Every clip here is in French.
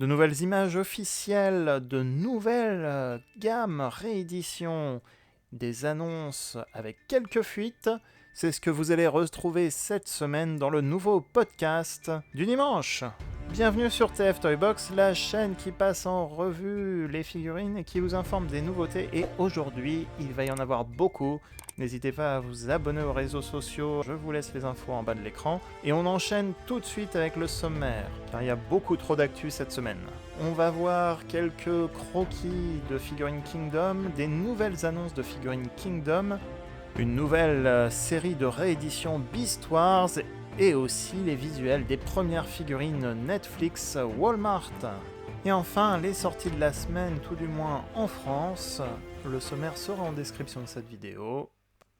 De nouvelles images officielles, de nouvelles gammes, rééditions, des annonces avec quelques fuites, c'est ce que vous allez retrouver cette semaine dans le nouveau podcast du dimanche. Bienvenue sur TF Toybox, la chaîne qui passe en revue les figurines et qui vous informe des nouveautés. Et aujourd'hui, il va y en avoir beaucoup. N'hésitez pas à vous abonner aux réseaux sociaux, je vous laisse les infos en bas de l'écran. Et on enchaîne tout de suite avec le sommaire, car il y a beaucoup trop d'actu cette semaine. On va voir quelques croquis de figurines Kingdom, des nouvelles annonces de figurines Kingdom, une nouvelle série de rééditions Beast Wars, et aussi les visuels des premières figurines Netflix Walmart. Et enfin, les sorties de la semaine, tout du moins en France. Le sommaire sera en description de cette vidéo.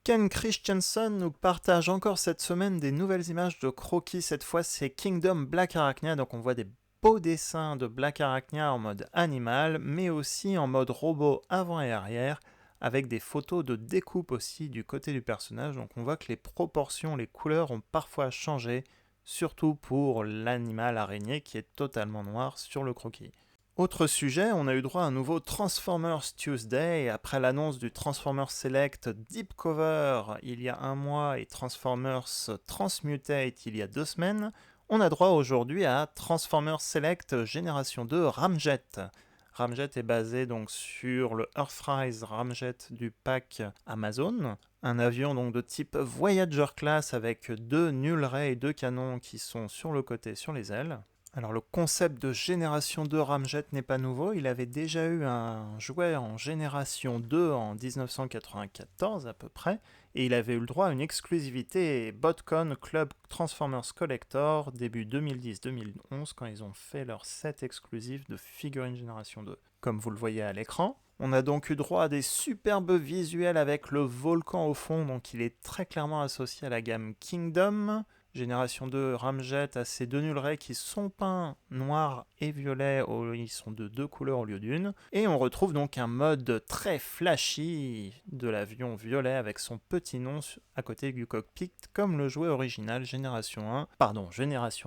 Ken Christensen nous partage encore cette semaine des nouvelles images de croquis. Cette fois, c'est Kingdom Black Arachnia, donc on voit des beaux dessins de Black Arachnia en mode animal, mais aussi en mode robot avant et arrière, avec des photos de découpe aussi du côté du personnage, donc on voit que les proportions, les couleurs ont parfois changé, surtout pour l'animal araignée qui est totalement noir sur le croquis. Autre sujet, on a eu droit à un nouveau Transformers Tuesday, après l'annonce du Transformers Select Deep Cover il y a un mois et Transformers Transmutate il y a 2 semaines, on a droit aujourd'hui à Transformers Select Génération 2 Ramjet. Ramjet est basé donc sur le Earthrise Ramjet du pack Amazon, un avion donc de type Voyager Class avec 2 null ray et 2 canons qui sont sur le côté sur les ailes. Alors le concept de génération 2 Ramjet n'est pas nouveau, il avait déjà eu un jouet en génération 2 en 1994 à peu près, et il avait eu le droit à une exclusivité BotCon Club Transformers Collector début 2010-2011 quand ils ont fait leur set exclusif de figurines génération 2. Comme vous le voyez à l'écran, on a donc eu droit à des superbes visuels avec le volcan au fond, donc il est très clairement associé à la gamme Kingdom. Génération 2 Ramjet a ces 2 null ray qui sont peints noir et violet, ils sont de 2 couleurs au lieu d'une. Et on retrouve donc un mode très flashy de l'avion violet avec son petit nom à côté du cockpit, comme le jouet original Génération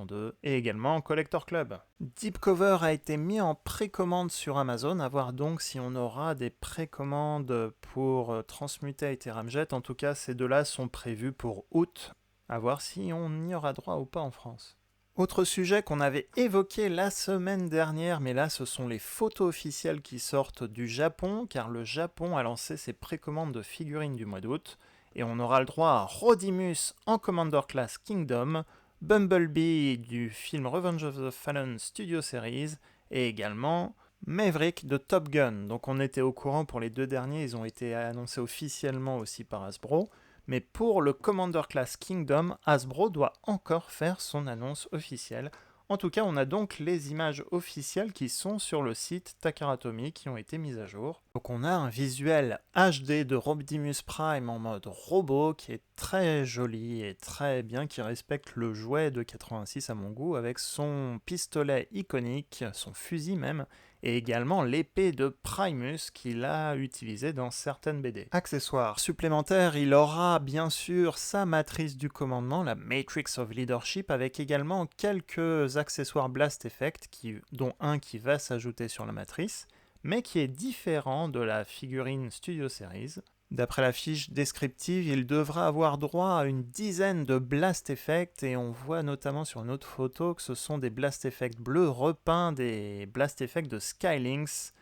2 et également Collector Club. Deep Cover a été mis en précommande sur Amazon, à voir donc si on aura des précommandes pour Transmutate et Ramjet. En tout cas, ces deux-là sont prévus pour août. À voir si on y aura droit ou pas en France. Autre sujet qu'on avait évoqué la semaine dernière, mais là ce sont les photos officielles qui sortent du Japon, car le Japon a lancé ses précommandes de figurines du mois d'août, et on aura le droit à Rodimus en Commander Class Kingdom, Bumblebee du film Revenge of the Fallen Studio Series, et également Maverick de Top Gun. Donc on était au courant pour les deux derniers, ils ont été annoncés officiellement aussi par Hasbro. Mais pour le Commander Class Kingdom, Hasbro doit encore faire son annonce officielle. En tout cas, on a donc les images officielles qui sont sur le site Takaratomi qui ont été mises à jour. Donc on a un visuel HD de Rodimus Prime en mode robot qui est très joli et très bien, qui respecte le jouet de 86 à mon goût, avec son pistolet iconique, son fusil même, et également l'épée de Primus qu'il a utilisée dans certaines BD. Accessoires supplémentaires, il aura bien sûr sa matrice du commandement, la Matrix of Leadership, avec également quelques accessoires Blast Effect, dont un qui va s'ajouter sur la matrice, mais qui est différent de la figurine Studio Series. D'après la fiche descriptive, il devra avoir droit à une dizaine de Blast Effects, et on voit notamment sur une autre photo que ce sont des Blast Effects bleus repeints des Blast Effects de Skylynx.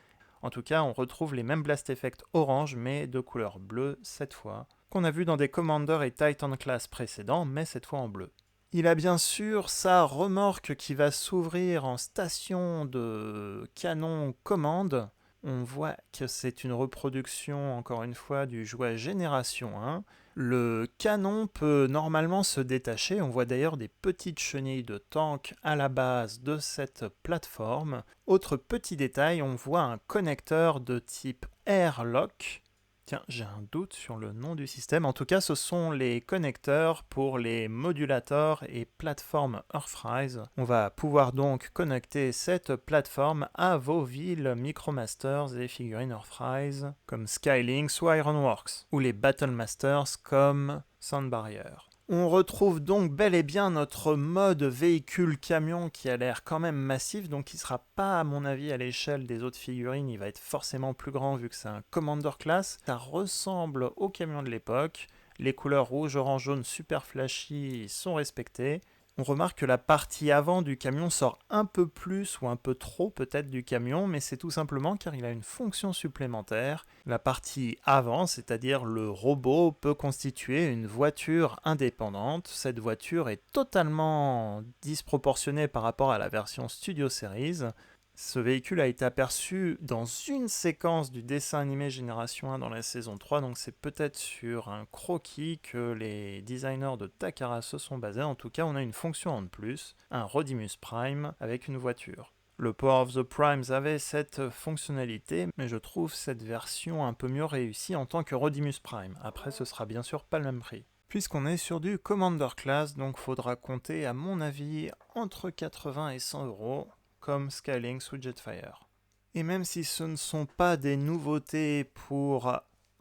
En tout cas, on retrouve les mêmes Blast Effects orange, mais de couleur bleue cette fois, qu'on a vu dans des Commander et Titan Class précédents, mais cette fois en bleu. Il a bien sûr sa remorque qui va s'ouvrir en station de canon commande. On voit que c'est une reproduction, encore une fois, du jouet Génération 1. Le canon peut normalement se détacher. On voit d'ailleurs des petites chenilles de tank à la base de cette plateforme. Autre petit détail, on voit un connecteur de type Airlock. Tiens, j'ai un doute sur le nom du système. En tout cas, ce sont les connecteurs pour les modulators et plateformes Earthrise. On va pouvoir donc connecter cette plateforme à vos villes Micromasters et figurines Earthrise, comme Skylynx ou Ironworks, ou les Battle Masters comme Sound Barrier. On retrouve donc bel et bien notre mode véhicule-camion qui a l'air quand même massif, donc il ne sera pas à mon avis à l'échelle des autres figurines, il va être forcément plus grand vu que c'est un Commander Class. Ça ressemble au camion de l'époque, les couleurs rouge, orange, jaune super flashy sont respectées. On remarque que la partie avant du camion sort un peu plus ou un peu trop peut-être du camion, mais c'est tout simplement car il a une fonction supplémentaire. La partie avant, c'est-à-dire le robot, peut constituer une voiture indépendante. Cette voiture est totalement disproportionnée par rapport à la version Studio Series. Ce véhicule a été aperçu dans une séquence du dessin animé Génération 1 dans la saison 3, donc c'est peut-être sur un croquis que les designers de Takara se sont basés. En tout cas, on a une fonction en plus, un Rodimus Prime avec une voiture. Le Power of the Primes avait cette fonctionnalité, mais je trouve cette version un peu mieux réussie en tant que Rodimus Prime. Après, ce sera bien sûr pas le même prix. Puisqu'on est sur du Commander Class, donc faudra compter à mon avis entre 80 et 100 euros, comme Skylynx ou Jetfire. Et même si ce ne sont pas des nouveautés pour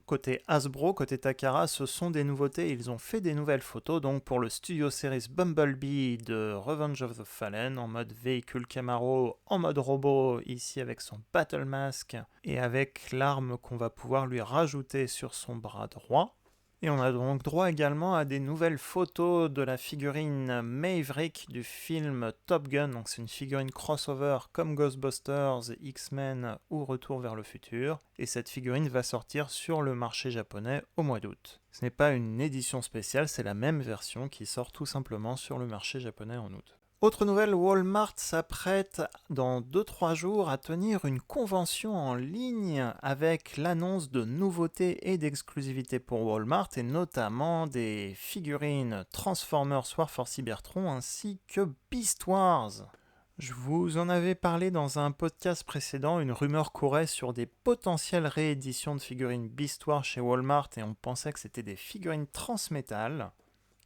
côté Hasbro, côté Takara, ce sont des nouveautés, ils ont fait des nouvelles photos, donc pour le Studio Series Bumblebee de Revenge of the Fallen, en mode véhicule Camaro, en mode robot, ici avec son Battle Mask, et avec l'arme qu'on va pouvoir lui rajouter sur son bras droit. Et on a donc droit également à des nouvelles photos de la figurine Maverick du film Top Gun. Donc c'est une figurine crossover comme Ghostbusters, X-Men ou Retour vers le futur. Et cette figurine va sortir sur le marché japonais au mois d'août. Ce n'est pas une édition spéciale, c'est la même version qui sort tout simplement sur le marché japonais en août. Autre nouvelle, Walmart s'apprête dans 2-3 jours à tenir une convention en ligne avec l'annonce de nouveautés et d'exclusivités pour Walmart et notamment des figurines Transformers War for Cybertron ainsi que Beast Wars. Je vous en avais parlé dans un podcast précédent, une rumeur courait sur des potentielles rééditions de figurines Beast Wars chez Walmart et on pensait que c'était des figurines transmétal,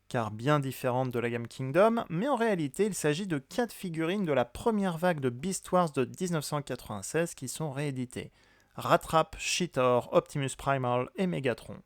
car bien différente de la gamme Kingdom, mais en réalité il s'agit de 4 figurines de la première vague de Beast Wars de 1996 qui sont rééditées. Rattrap, Cheetor, Optimus Primal et Megatron.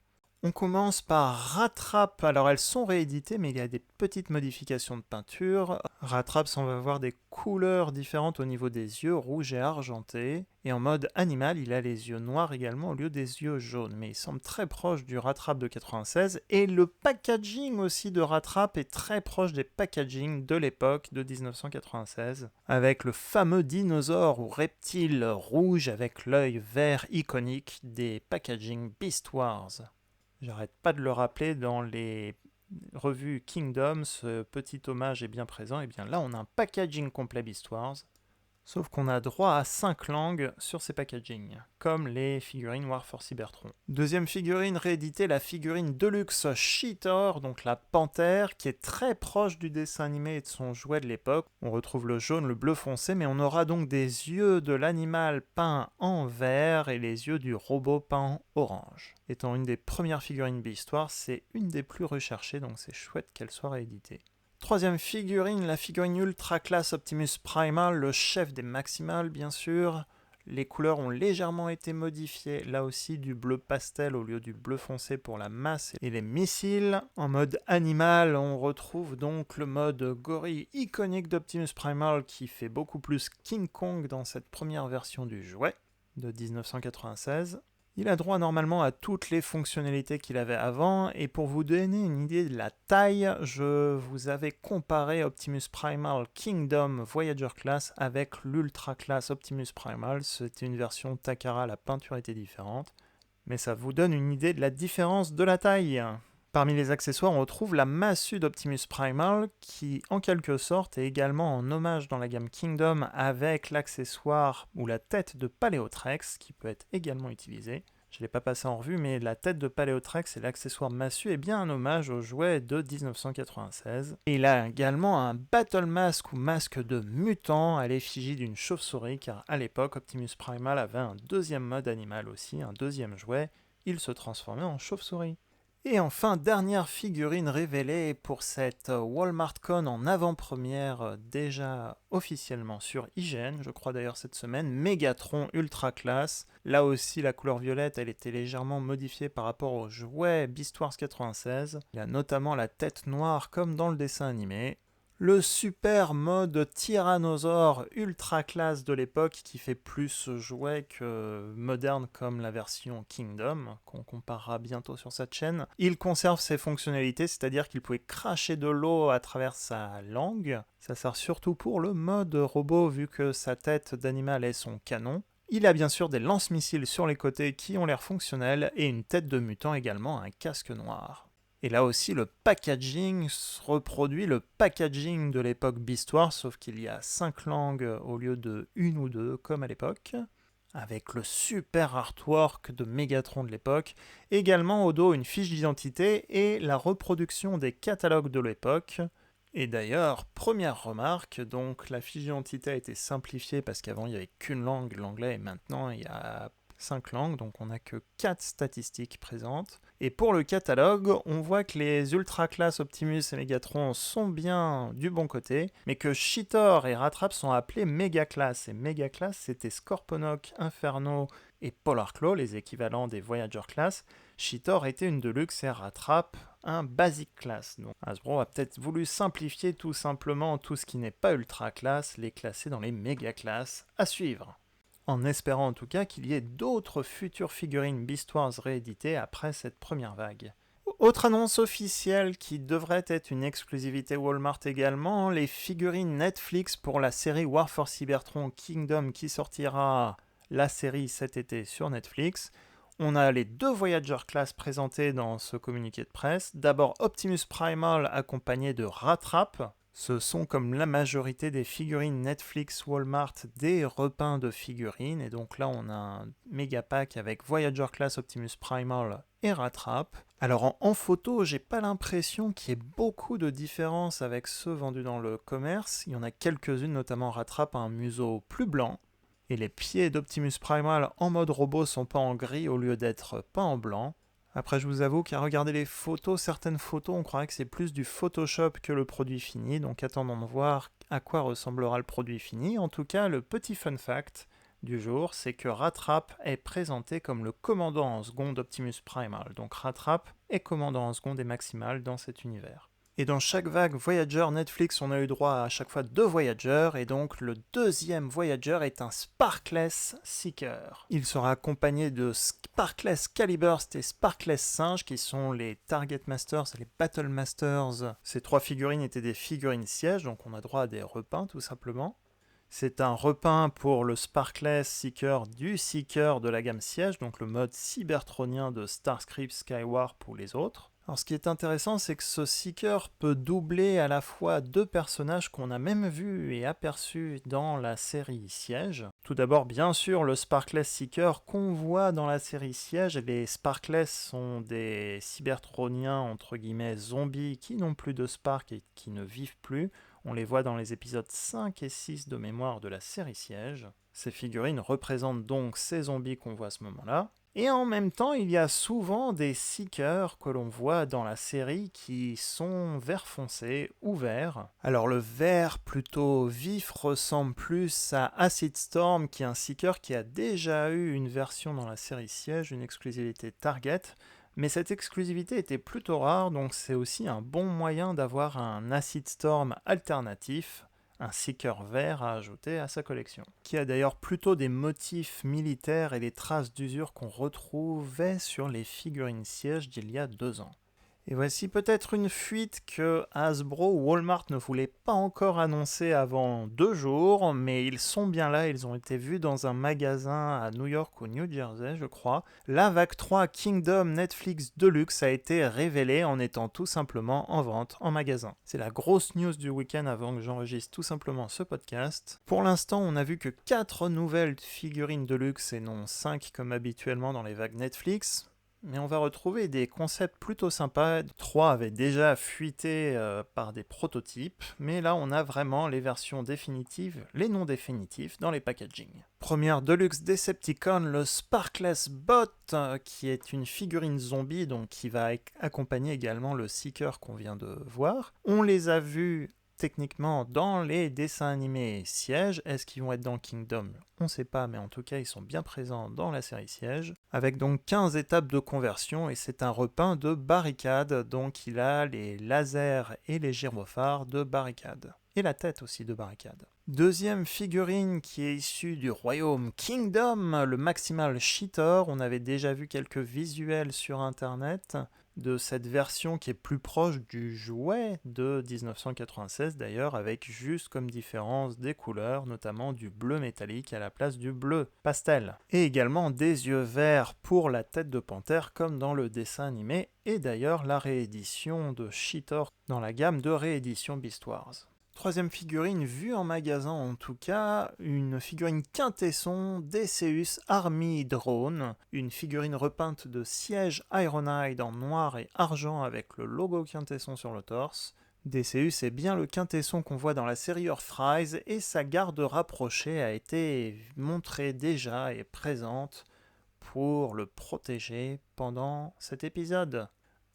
On commence par Rattrap, alors elles sont rééditées mais il y a des petites modifications de peinture. Rattrap semble avoir des couleurs différentes au niveau des yeux, rouge et argenté. Et en mode animal, il a les yeux noirs également au lieu des yeux jaunes. Mais il semble très proche du Rattrap de 96. Et le packaging aussi de Rattrap est très proche des packaging de l'époque de 1996. Avec le fameux dinosaure ou reptile rouge avec l'œil vert iconique des packaging Beast Wars. J'arrête pas de le rappeler dans les revues Kingdom, ce petit hommage est bien présent. Et bien là, on a un packaging complet Beast Wars. Sauf qu'on a droit à 5 langues sur ces packagings, comme les figurines War for Cybertron. Deuxième figurine rééditée, la figurine Deluxe Cheetor, donc la panthère, qui est très proche du dessin animé et de son jouet de l'époque. On retrouve le jaune, le bleu foncé, mais on aura donc des yeux de l'animal peints en vert et les yeux du robot peints en orange. Étant une des premières figurines Beast Wars, c'est une des plus recherchées, donc c'est chouette qu'elle soit rééditée. Troisième figurine, la figurine Ultra Class Optimus Primal, le chef des Maximals bien sûr. Les couleurs ont légèrement été modifiées, là aussi du bleu pastel au lieu du bleu foncé pour la masse et les missiles. En mode animal, on retrouve donc le mode gorille iconique d'Optimus Primal qui fait beaucoup plus King Kong dans cette première version du jouet de 1996. Il a droit normalement à toutes les fonctionnalités qu'il avait avant, et pour vous donner une idée de la taille, je vous avais comparé Optimus Primal Kingdom Voyager Class avec l'Ultra Class Optimus Primal. C'était une version Takara, la peinture était différente, mais ça vous donne une idée de la différence de la taille. Parmi les accessoires, on retrouve la massue d'Optimus Primal, qui en quelque sorte est également en hommage dans la gamme Kingdom avec l'accessoire ou la tête de Paléotrex, qui peut être également utilisée. Je ne l'ai pas passé en revue, mais la tête de Paléotrex et l'accessoire massue est bien un hommage au jouet de 1996. Et il a également un Battle Mask ou masque de mutant à l'effigie d'une chauve-souris, car à l'époque, Optimus Primal avait un deuxième mode animal aussi, un deuxième jouet, il se transformait en chauve-souris. Et enfin, dernière figurine révélée pour cette WalmartCon en avant-première, déjà officiellement sur IGN, je crois d'ailleurs cette semaine, Megatron Ultra Class. Là aussi, la couleur violette, elle était légèrement modifiée par rapport au jouet Beast Wars 96. Il y a notamment la tête noire comme dans le dessin animé. Le super mode tyrannosaure ultra classe de l'époque qui fait plus jouet que moderne comme la version Kingdom, qu'on comparera bientôt sur cette chaîne. Il conserve ses fonctionnalités, c'est-à-dire qu'il pouvait cracher de l'eau à travers sa langue. Ça sert surtout pour le mode robot vu que sa tête d'animal est son canon. Il a bien sûr des lance-missiles sur les côtés qui ont l'air fonctionnels et une tête de mutant également, un casque noir. Et là aussi, le packaging reproduit le packaging de l'époque Beast Wars, sauf qu'il y a 5 langues au lieu de 1 ou 2 comme à l'époque, avec le super artwork de Megatron de l'époque, également au dos une fiche d'identité et la reproduction des catalogues de l'époque. Et d'ailleurs, première remarque, donc la fiche d'identité a été simplifiée parce qu'avant il n'y avait qu'une langue, l'anglais, et maintenant il y a 5 langues, donc on n'a que 4 statistiques présentes. Et pour le catalogue, on voit que les Ultra Class Optimus et Megatron sont bien du bon côté, mais que Cheetor et Rattrap sont appelés Mega Class. Et Mega Class, c'était Scorponok, Inferno et Polar Claw, les équivalents des Voyager Class. Cheetor était une Deluxe et Rattrap un Basic Class. Donc Hasbro a peut-être voulu simplifier tout simplement tout ce qui n'est pas Ultra Class, les classer dans les Mega Class. À suivre, en espérant en tout cas qu'il y ait d'autres futures figurines Beast Wars rééditées après cette première vague. Autre annonce officielle qui devrait être une exclusivité Walmart également, les figurines Netflix pour la série War for Cybertron Kingdom qui sortira la série cet été sur Netflix. On a les 2 Voyager Class présentés dans ce communiqué de presse. D'abord Optimus Primal accompagné de Rattrap. Ce sont, comme la majorité des figurines Netflix Walmart, des repeints de figurines. Et donc là, on a un méga pack avec Voyager Class Optimus Primal et Rattrap. Alors en photo, j'ai pas l'impression qu'il y ait beaucoup de différences avec ceux vendus dans le commerce. Il y en a quelques-unes, notamment Rattrap a un museau plus blanc. Et les pieds d'Optimus Primal en mode robot sont peints en gris au lieu d'être peints en blanc. Après, je vous avoue qu'à regarder les photos, certaines photos, on croirait que c'est plus du Photoshop que le produit fini, donc attendons de voir à quoi ressemblera le produit fini. En tout cas, le petit fun fact du jour, c'est que Rattrap est présenté comme le commandant en seconde d'Optimus Primal. Donc Rattrap est commandant en seconde et maximal dans cet univers. Et dans chaque vague Voyager Netflix, on a eu droit à chaque fois 2 Voyagers, et donc le deuxième Voyager est un Sparkless Seeker. Il sera accompagné de Sparkless Caliburst et Sparkless Singe, qui sont les Target Masters et les Battle Masters. Ces 3 figurines étaient des figurines sièges, donc on a droit à des repeints tout simplement. C'est un repeint pour le Sparkless Seeker du Seeker de la gamme siège, donc le mode cybertronien de Starscream Skywarp ou les autres. Alors ce qui est intéressant, c'est que ce Seeker peut doubler à la fois 2 personnages qu'on a même vus et aperçus dans la série Siège. Tout d'abord, bien sûr, le Sparkless Seeker qu'on voit dans la série Siège. Les Sparkless sont des cybertroniens, entre guillemets, zombies qui n'ont plus de spark et qui ne vivent plus. On les voit dans les épisodes 5 et 6 de mémoire de la série Siège. Ces figurines représentent donc ces zombies qu'on voit à ce moment-là. Et en même temps, il y a souvent des Seekers que l'on voit dans la série qui sont vert foncé ou vert. Alors le vert plutôt vif ressemble plus à Acid Storm, qui est un Seeker qui a déjà eu une version dans la série Siège, une exclusivité Target. Mais cette exclusivité était plutôt rare, donc c'est aussi un bon moyen d'avoir un Acid Storm alternatif, un Seeker vert à ajouter à sa collection, qui a d'ailleurs plutôt des motifs militaires et des traces d'usure qu'on retrouvait sur les figurines sièges d'il y a 2 ans. Et voici peut-être une fuite que Hasbro ou Walmart ne voulaient pas encore annoncer avant 2 jours, mais ils sont bien là, ils ont été vus dans un magasin à New York ou New Jersey, je crois. La vague 3 Kingdom Netflix Deluxe a été révélée en étant tout simplement en vente en magasin. C'est la grosse news du week-end avant que j'enregistre tout simplement ce podcast. Pour l'instant, on n'a vu que 4 nouvelles figurines Deluxe et non 5 comme habituellement dans les vagues Netflix. mais on va retrouver des concepts plutôt sympas. 3 avaient déjà fuité par des prototypes, mais là on a vraiment les versions définitives, les non définitifs dans les packaging. Première Deluxe Decepticon, le Sparkless Bot, qui est une figurine zombie, donc qui va accompagner également le Seeker qu'on vient de voir. On les a vus techniquement dans les dessins animés Siège. Est-ce qu'ils vont être dans Kingdom? On ne sait pas, mais en tout cas ils sont bien présents dans la série Siège, avec donc 15 étapes de conversion, et c'est un repeint de Barricade, donc il a les lasers et les gyrophares de Barricade, et la tête aussi de Barricade. Deuxième figurine qui est issue du royaume Kingdom, le Maximal Cheetor. On avait déjà vu quelques visuels sur internet de cette version qui est plus proche du jouet de 1996 d'ailleurs, avec juste comme différence des couleurs, notamment du bleu métallique à la place du bleu pastel. Et également des yeux verts pour la tête de panthère comme dans le dessin animé, et d'ailleurs la réédition de Cheetor dans la gamme de réédition Beast Wars. Troisième figurine vue en magasin en tout cas, une figurine quintesson Decius Army Drone, une figurine repeinte de Siège Ironhide en noir et argent avec le logo quintesson sur le torse. Decius est bien le quintesson qu'on voit dans la série Earthrise, et sa garde rapprochée a été montrée déjà et présente pour le protéger pendant cet épisode.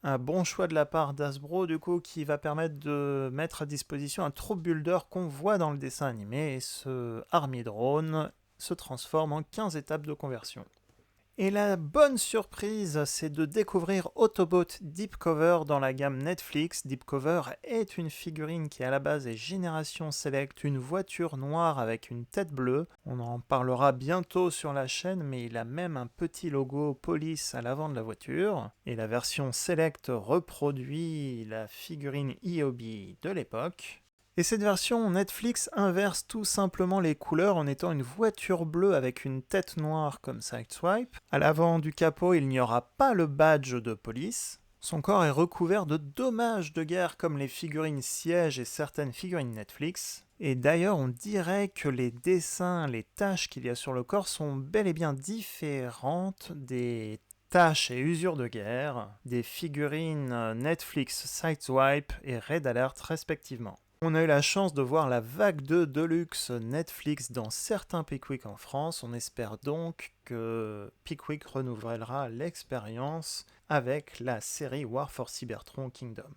Un bon choix de la part d'Hasbro du coup, qui va permettre de mettre à disposition un Troop Builder qu'on voit dans le dessin animé, et ce Army Drone se transforme en 15 étapes de conversion. Et la bonne surprise, c'est de découvrir Autobot Deep Cover dans la gamme Netflix. Deep Cover est une figurine qui à la base est Génération Select, une voiture noire avec une tête bleue. On en parlera bientôt sur la chaîne, mais il a même un petit logo Police à l'avant de la voiture. Et la version Select reproduit la figurine EOB de l'époque. Et cette version Netflix inverse tout simplement les couleurs en étant une voiture bleue avec une tête noire comme Sideswipe. À l'avant du capot, il n'y aura pas le badge de police. Son corps est recouvert de dommages de guerre comme les figurines Siège et certaines figurines Netflix. Et d'ailleurs, on dirait que les dessins, les taches qu'il y a sur le corps sont bel et bien différentes des taches et usures de guerre des figurines Netflix Sideswipe et Red Alert respectivement. On a eu la chance de voir la vague 2 Deluxe Netflix dans certains Pickwick en France. On espère donc que Pickwick renouvellera l'expérience avec la série War for Cybertron Kingdom.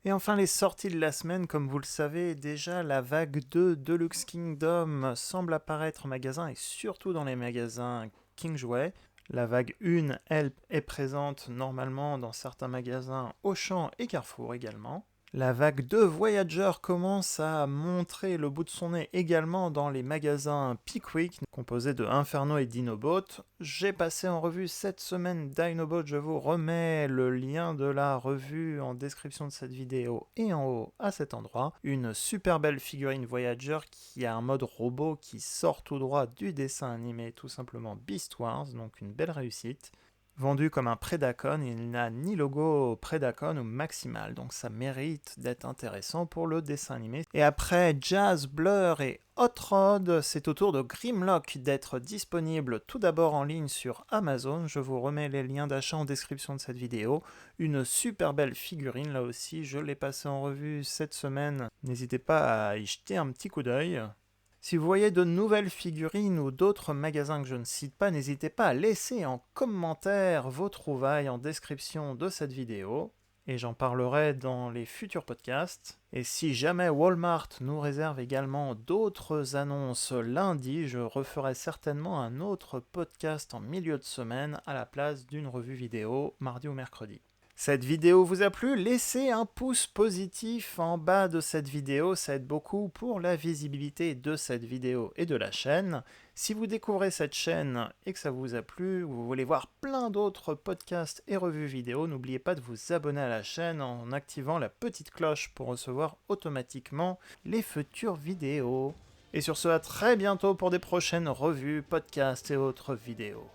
Et enfin les sorties de la semaine, comme vous le savez déjà, la vague 2 Deluxe Kingdom semble apparaître en magasin et surtout dans les magasins King Jouet. La vague 1, elle, est présente normalement dans certains magasins Auchan et Carrefour également. La vague 2 Voyager commence à montrer le bout de son nez également dans les magasins Pickwick, composés de Inferno et Dinobot. J'ai passé en revue cette semaine Dinobot, je vous remets le lien de la revue en description de cette vidéo et en haut à cet endroit. Une super belle figurine Voyager qui a un mode robot qui sort tout droit du dessin animé, tout simplement Beast Wars, donc une belle réussite. Vendu comme un Predacon, il n'a ni logo Predacon ou Maximal, donc ça mérite d'être intéressant pour le dessin animé. Et après Jazz, Blur et Hot Rod, c'est au tour de Grimlock d'être disponible tout d'abord en ligne sur Amazon. Je vous remets les liens d'achat en description de cette vidéo. Une super belle figurine, là aussi, je l'ai passé en revue cette semaine. N'hésitez pas à y jeter un petit coup d'œil. Si vous voyez de nouvelles figurines ou d'autres magasins que je ne cite pas, n'hésitez pas à laisser en commentaire vos trouvailles en description de cette vidéo, et j'en parlerai dans les futurs podcasts. Et si jamais Walmart nous réserve également d'autres annonces lundi, je referai certainement un autre podcast en milieu de semaine à la place d'une revue vidéo mardi ou mercredi. Cette vidéo vous a plu? Laissez un pouce positif en bas de cette vidéo, ça aide beaucoup pour la visibilité de cette vidéo et de la chaîne. Si vous découvrez cette chaîne et que ça vous a plu, ou vous voulez voir plein d'autres podcasts et revues vidéo, n'oubliez pas de vous abonner à la chaîne en activant la petite cloche pour recevoir automatiquement les futures vidéos. Et sur ce, à très bientôt pour des prochaines revues, podcasts et autres vidéos.